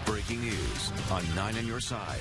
Breaking news on 9 on your side.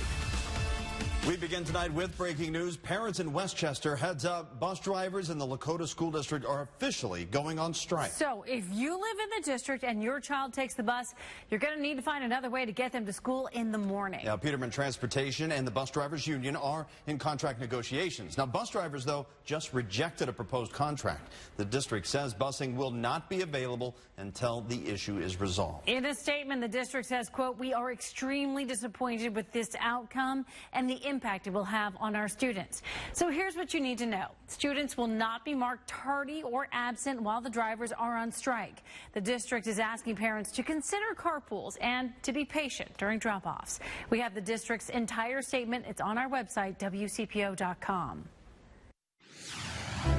We begin tonight with breaking news. Parents in Westchester, heads up, bus drivers in the Lakota School District are officially going on strike. So if you live in the district and your child takes the bus, you're going to need to find another way to get them to school in the morning. Now, Peterman Transportation and the Bus Drivers Union are in contract negotiations. Now, bus drivers, though, just rejected a proposed contract. The district says busing will not be available until the issue is resolved. In a statement, the district says, quote, "We are extremely disappointed with this outcome and the impact it will have on our students." So here's what you need to know. Students will not be marked tardy or absent while the drivers are on strike. The district is asking parents to consider carpools and to be patient during drop-offs. We have the district's entire statement. It's on our website, WCPO.com.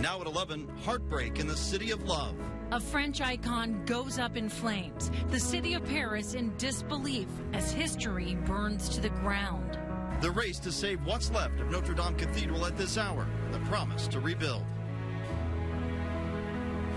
Now at 11, heartbreak in the City of Love. A French icon goes up in flames. The city of Paris in disbelief as history burns to the ground. The race to save what's left of Notre Dame Cathedral at this hour. The promise to rebuild.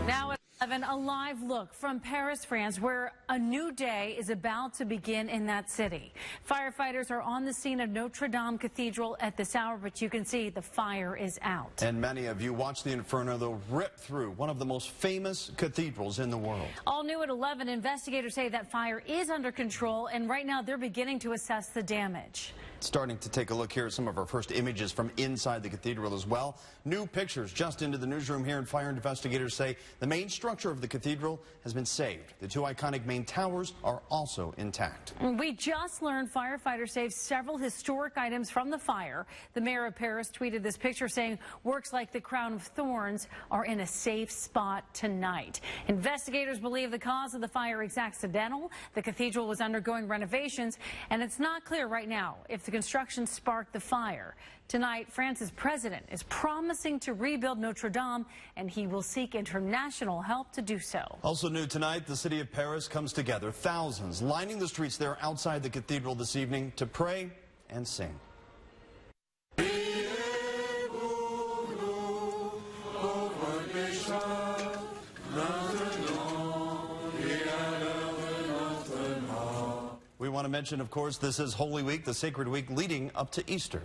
Now at 11, a live look from Paris, France, where a new day is about to begin in that city. Firefighters are on the scene of Notre Dame Cathedral at this hour, but you can see the fire is out. And many of you watched the inferno, though, rip through one of the most famous cathedrals in the world. All new at 11, investigators say that fire is under control, and right now they're beginning to assess the damage. Starting to take a look here at some of our first images from inside the cathedral as well. New pictures just into the newsroom here, and fire investigators say the main structure of the cathedral has been saved. The two iconic main towers are also intact. We just learned firefighters saved several historic items from the fire. The mayor of Paris tweeted this picture saying works like the Crown of Thorns are in a safe spot tonight. Investigators believe the cause of the fire is accidental. The cathedral was undergoing renovations, and it's not clear right now if the construction sparked the fire. Tonight, France's president is promising to rebuild Notre Dame, and he will seek international help to do so. Also new tonight, the city of Paris comes together. Thousands lining the streets there outside the cathedral this evening to pray and sing. We want to mention, of course, this is Holy Week, the sacred week leading up to Easter.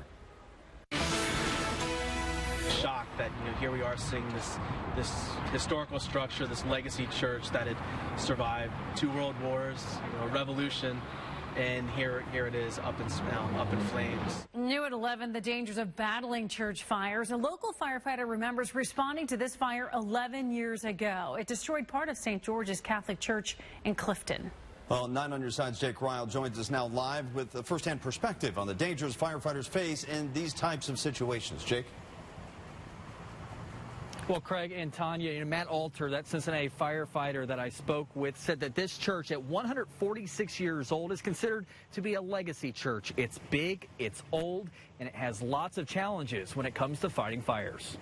Shocked that here we are seeing this historical structure, this legacy church that had survived 2 world wars, a revolution, and here it is up in flames. New at 11, the dangers of battling church fires. A local firefighter remembers responding to this fire 11 years ago. It destroyed part of St. George's Catholic Church in Clifton. Well, 9 on your side's Jake Ryle joins us now live with a first-hand perspective on the dangers firefighters face in these types of situations. Jake? Well, Craig and Tanya, Matt Alter, that Cincinnati firefighter that I spoke with, said that this church at 146 years old is considered to be a legacy church. It's big, it's old, and it has lots of challenges when it comes to fighting fires.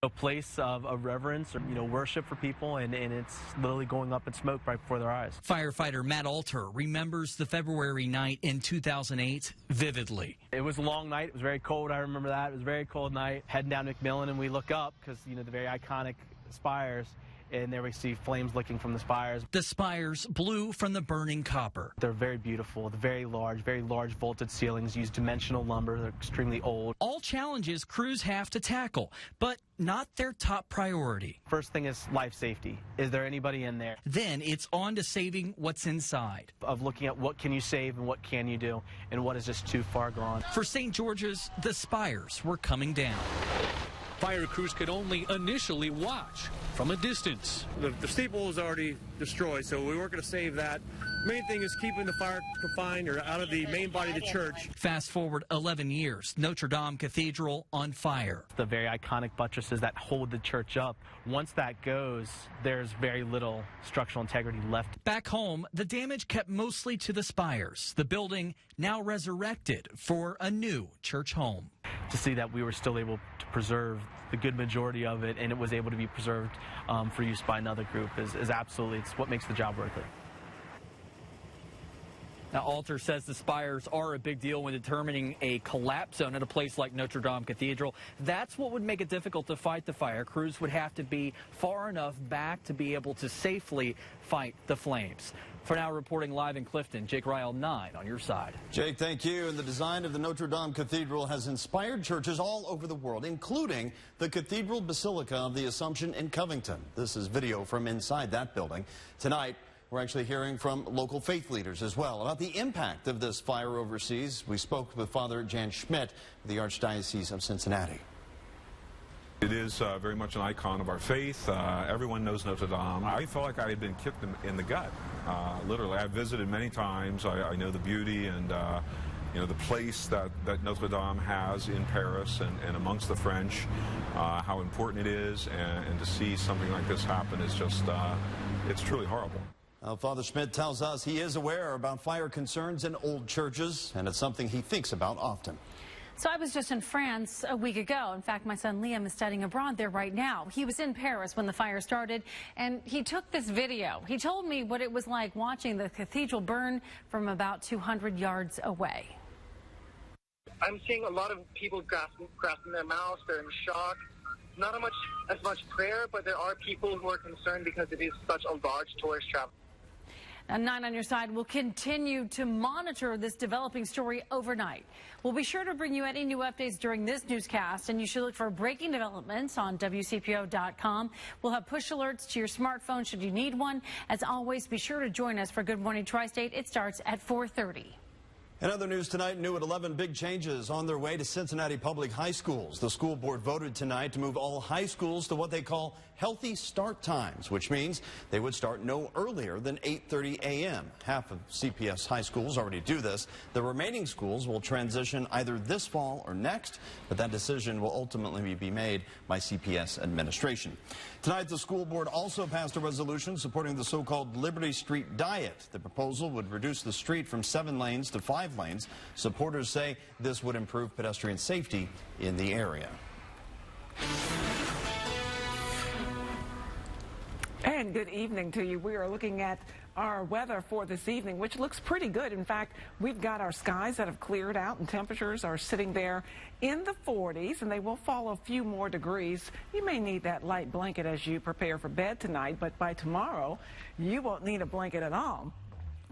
A place of reverence or worship for people, and it's literally going up in smoke right before their eyes. Firefighter Matt Alter remembers the February night in 2008 vividly. It was a long night. It was very cold. I remember that. It was a very cold night. Heading down McMillan, and we look up because the very iconic spires, and there we see flames licking from the spires. The spires blew from the burning copper. They're very beautiful. They're very large vaulted ceilings, use dimensional lumber. They're extremely old. All challenges crews have to tackle, but not their top priority. First thing is life safety. Is there anybody in there? Then it's on to saving what's inside. Of looking at what can you save and what can you do and what is just too far gone. For St. George's, the spires were coming down. Fire crews could only initially watch from a distance. The steeple is already destroyed, so we weren't going to save that. Main thing is keeping the fire confined or out of the main body of the church. Fast forward 11 years, Notre Dame Cathedral on fire. The very iconic buttresses that hold the church up. Once that goes, there's very little structural integrity left. Back home, the damage kept mostly to the spires. The building now resurrected for a new church home. To see that we were still able to preserve the good majority of it, and it was able to be preserved for use by another group is absolutely, it's what makes the job worth it. Now, Alter says the spires are a big deal when determining a collapse zone at a place like Notre Dame Cathedral. That's what would make it difficult to fight the fire. Crews would have to be far enough back to be able to safely fight the flames. For now, reporting live in Clifton, Jake Ryle, 9 on your side. Jake, thank you. And the design of the Notre Dame Cathedral has inspired churches all over the world, including the Cathedral Basilica of the Assumption in Covington. This is video from inside that building. Tonight, we're actually hearing from local faith leaders as well about the impact of this fire overseas. We spoke with Father Jan Schmidt of the Archdiocese of Cincinnati. It is very much an icon of our faith. Everyone knows Notre Dame. I felt like I had been kicked in the gut, literally. I've visited many times. I know the beauty and you know, the place that Notre Dame has in Paris and amongst the French, how important it is, and to see something like this happen is just, it's truly horrible. Father Schmidt tells us he is aware about fire concerns in old churches, and it's something he thinks about often. So I was just in France a week ago. In fact, my son Liam is studying abroad there right now. He was in Paris when the fire started, and he took this video. He told me what it was like watching the cathedral burn from about 200 yards away. I'm seeing a lot of people grasping their mouths. They're in shock. Not as much prayer, but there are people who are concerned because it is such a large tourist trap. And 9 on your side will continue to monitor this developing story overnight. We'll be sure to bring you any new updates during this newscast, and you should look for breaking developments on WCPO.com. We'll have push alerts to your smartphone should you need one. As always, be sure to join us for Good Morning Tri-State. It starts at 4:30. In other news tonight, new at 11, big changes on their way to Cincinnati public high schools. The school board voted tonight to move all high schools to what they call healthy start times, which means they would start no earlier than 8:30 a.m. Half of CPS high schools already do this. The remaining schools will transition either this fall or next, but that decision will ultimately be made by CPS administration. Tonight, the school board also passed a resolution supporting the so-called Liberty Street Diet. The proposal would reduce the street from 7 lanes to 5 lanes. Supporters say this would improve pedestrian safety in the area. And good evening to you. We are looking at our weather for this evening, which looks pretty good. In fact, we've got our skies that have cleared out and temperatures are sitting there in the 40s, and they will fall a few more degrees. You may need that light blanket as you prepare for bed tonight, but by tomorrow, you won't need a blanket at all.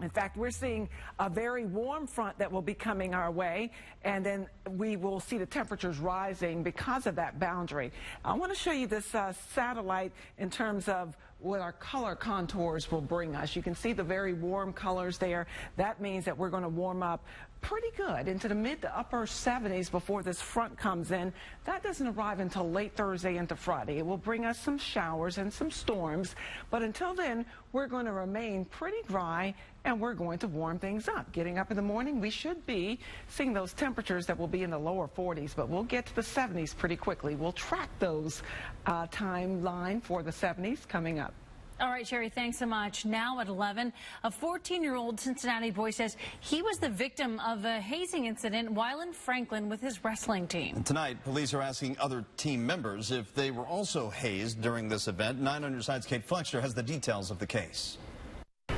In fact, we're seeing a very warm front that will be coming our way, and then we will see the temperatures rising because of that boundary. I want to show you this satellite in terms of what our color contours will bring us. You can see the very warm colors there. That means that we're going to warm up pretty good into the mid to upper 70s before this front comes in. That doesn't arrive until late Thursday into Friday. It will bring us some showers and some storms, but until then, we're going to remain pretty dry, and we're going to warm things up. Getting up in the morning, we should be seeing those temperatures that will be in the lower 40s, but we'll get to the 70s pretty quickly. We'll track those timeline for the 70s coming up. All right, Sherry, thanks so much. Now at 11, a 14-year-old Cincinnati boy says he was the victim of a hazing incident while in Franklin with his wrestling team. And tonight, police are asking other team members if they were also hazed during this event. 9 on your side's Kate Flexner has the details of the case.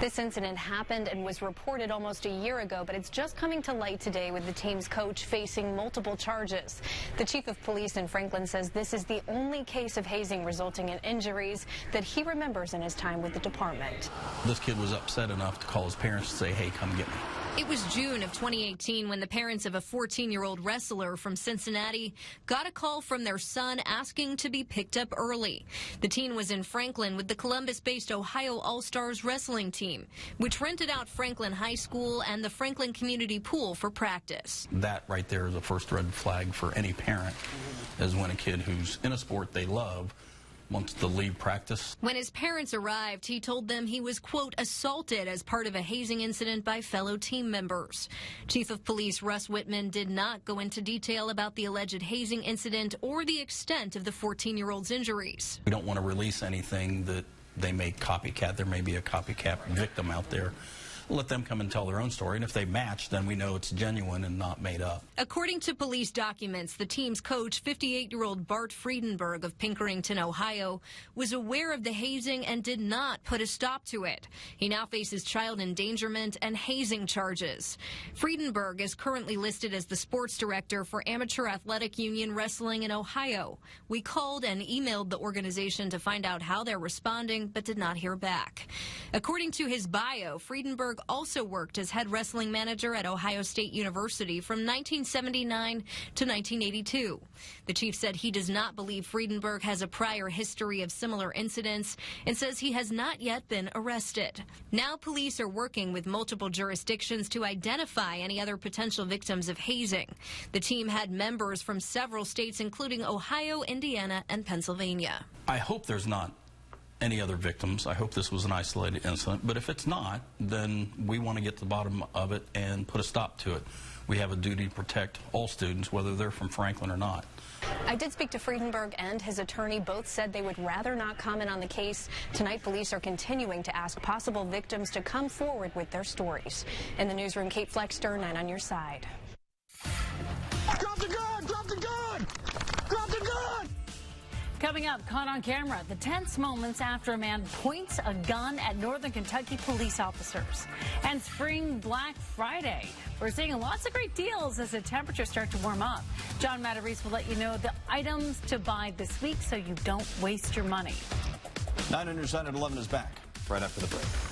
This incident happened and was reported almost a year ago, but it's just coming to light today with the team's coach facing multiple charges. The chief of police in Franklin says this is the only case of hazing resulting in injuries that he remembers in his time with the department. This kid was upset enough to call his parents to say, hey, come get me. It was June of 2018 when the parents of a 14-year-old wrestler from Cincinnati got a call from their son asking to be picked up early. The teen was in Franklin with the Columbus-based Ohio All-Stars wrestling team, which rented out Franklin High School and the Franklin Community Pool for practice. That right there is a first red flag for any parent, is when a kid who's in a sport they love wants to leave practice. When his parents arrived, he told them he was, quote, assaulted as part of a hazing incident by fellow team members. Chief of Police Russ Whitman did not go into detail about the alleged hazing incident or the extent of the 14-year-old's injuries. We don't want to release anything that they may copycat. There may be a copycat victim out there let them come and tell their own story. And if they match, then we know it's genuine and not made up. According to police documents, the team's coach, 58-year-old Bart Friedenberg of Pinkerton, Ohio, was aware of the hazing and did not put a stop to it. He now faces child endangerment and hazing charges. Friedenberg is currently listed as the sports director for Amateur Athletic Union Wrestling in Ohio. We called and emailed the organization to find out how they're responding, but did not hear back. According to his bio, Friedenberg also worked as head wrestling manager at Ohio State University from 1979 to 1982. The chief said he does not believe Friedenberg has a prior history of similar incidents and says he has not yet been arrested. Now police are working with multiple jurisdictions to identify any other potential victims of hazing. The team had members from several states, including Ohio, Indiana, and Pennsylvania. I hope there's not any other victims. I hope this was an isolated incident. But if it's not, then we want to get to the bottom of it and put a stop to it. We have a duty to protect all students, whether they're from Franklin or not. I did speak to Friedenberg and his attorney. Both said they would rather not comment on the case. Tonight, police are continuing to ask possible victims to come forward with their stories. In the newsroom, Kate Flexter, 9 on your side. Drop the gun! Drop the gun! Drop the gun! Coming up, caught on camera, the tense moments after a man points a gun at Northern Kentucky police officers. And spring Black Friday. We're seeing lots of great deals as the temperatures start to warm up. John Matarese will let you know the items to buy this week so you don't waste your money. 9 on your side at 11 is back right after the break.